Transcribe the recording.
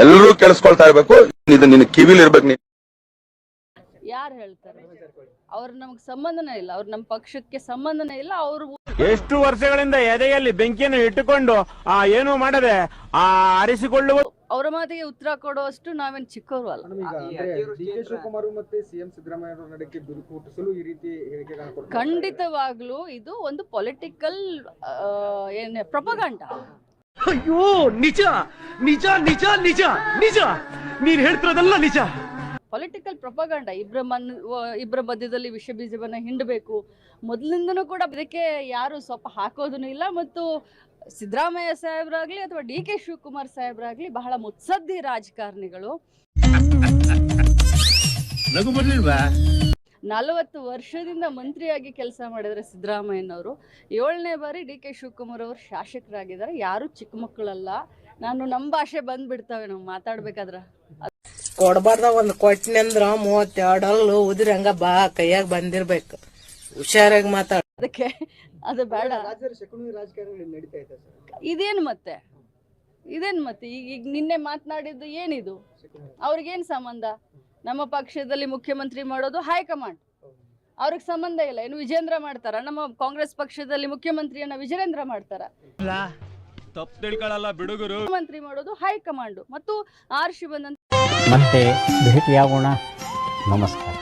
ಎಲ್ಲರೂ ಕೇಳಿಸ್ಕೊಳ್ತಾ ಇರ್ಬೇಕು. ಇದು ನಿನ್ನ ಕಿವಿಲಿ ಇರ್ಬೇಕು. ಯಾರು ಹೇಳ್ತಾರೆ? ಅವ್ರ ನಮ್ಗೆ ಸಂಬಂಧನೇ ಇಲ್ಲ, ಅವ್ರ ನಮ್ಮ ಪಕ್ಷಕ್ಕೆ ಸಂಬಂಧನೇ ಇಲ್ಲ. ಅವರು ಎಷ್ಟು ವರ್ಷಗಳಿಂದ ಎದೆಯಲ್ಲಿ ಬೆಂಕಿಯನ್ನು ಇಟ್ಟುಕೊಂಡು ಏನು ಮಾಡದೆ ಆರಿಸಿಕೊಳ್ಳುವ ಅವರ ಮಾತಿಗೆ ಉತ್ತರ ಕೊಡುವಷ್ಟು ನಾವೇನ್ ಚಿಕ್ಕವರು ಅಲ್ಲ. ಡಿಕೆ ಶಿವಕುಮಾರ್ ಮತ್ತೆ ಸಿಎಂ ಸಿದ್ದರಾಮಯ್ಯ ಅವರ ನಡುವೆ ಬಿರುಕು ಹುಟ್ಟಿಸಲು ಈ ರೀತಿ ಹೇಳಿಕೆಗಳನ್ನು ಕೊಡ್ತಾರೆ. ಖಂಡಿತವಾಗ್ಲೂ ಇದು ಒಂದು ಪೊಲಿಟಿಕಲ್ ಪ್ರೊಪಗಾಂಡ. ಅಯ್ಯೋ ನಿಜ ನಿಜ ನಿಜ ನಿಜ ನಿಜ ನೀನ್ ಹೇಳ್ತಿರೋದಲ್ಲ ನಿಜ. ಪೊಲಿಟಿಕಲ್ ಪ್ರೊಪಗಾಂಡ. ಇಬ್ಬರ ಮಧ್ಯದಲ್ಲಿ ವಿಷ ಬೀಜವನ್ನ ಹಿಂಡಬೇಕು. ಮೊದಲಿಂದನೂ ಕೂಡ ಇದಕ್ಕೆ ಯಾರು ಸ್ವಲ್ಪ ಹಾಕೋದೂ ಇಲ್ಲ. ಮತ್ತು ಸಿದ್ದರಾಮಯ್ಯ ಸಾಹೇಬ್ರಾಗ್ಲಿ ಅಥವಾ ಡಿ ಕೆ ಶಿವಕುಮಾರ್ ಸಾಹೇಬ್ರಾಗ್ಲಿ ಬಹಳ ಮುತ್ಸದ್ದಿ ರಾಜಕಾರಣಿಗಳು. 40 ವರ್ಷದಿಂದ ಮಂತ್ರಿಯಾಗಿ ಕೆಲಸ ಮಾಡಿದರೆ ಸಿದ್ದರಾಮಯ್ಯನವರು. 7ನೇ ಬಾರಿ ಡಿ ಕೆ ಶಿವಕುಮಾರ್ ಅವರು ಶಾಸಕರಾಗಿದ್ದಾರೆ. ಯಾರು ಚಿಕ್ಕ ಮಕ್ಕಳಲ್ಲ. ನಾನು ನಮ್ಮ ಭಾಷೆ ಬಂದ್ಬಿಡ್ತಾವೆ ನಾವು ಮಾತಾಡ್ಬೇಕಾದ್ರ. ಕೊಡ್ಬಾರ್ದ ಒಂದ್ ಕೊಟ್ಟಿನಿ ಅಂದ್ರ 32 ಅಲ್ಲು ಉದ್ರಿ ಹಂಗ ಬಾ ಕೈಯಾಗ ಬಂದಿರ್ಬೇಕು. ಹುಷಾರಾಗಿ ಮಾತಾಡ. ಅದಕ್ಕೆ ಅದು ಬೇಡ. ರಾಜ್ಯದಲ್ಲಿ ಶಕುನಿ ರಾಜಕಾರಣಗಳು ನಡೀತಾ ಇದೆ ಸರ್. ಇದೇನು ಮತ್ತೆ ಈಗ ನಿನ್ನೆ ಮಾತನಾಡಿದ್ದು ಏನಿದು? ಅವ್ರಿಗೇನ್ ಸಂಬಂಧ? ನಮ್ಮ ಪಕ್ಷದಲ್ಲಿ ಮುಖ್ಯಮಂತ್ರಿ ಮಾಡೋದು ಹೈಕಮಾಂಡ್, ಅವ್ರಿಗೆ ಸಂಬಂಧ ಇಲ್ಲ. ಏನು ವಿಜೇಂದ್ರ ಮಾಡ್ತಾರ? ನಮ್ಮ ಕಾಂಗ್ರೆಸ್ ಪಕ್ಷದಲ್ಲಿ ಮುಖ್ಯಮಂತ್ರಿಯನ್ನ ವಿಜೇಂದ್ರ ಮಾಡ್ತಾರ? ತಪ್ಪು ತಿಳ್ಕೊಳ್ಳಲ್ಲ ಬಿಡುಗರು. ಮುಖ್ಯಮಂತ್ರಿ ಮಾಡೋದು ಹೈಕಮಾಂಡ್ ಮತ್ತು ಆರ್ಶಿ ಬಂದಂತ. ಮತ್ತೆ ಭೇಟಿಯಾಗೋಣ. ನಮಸ್ಕಾರ.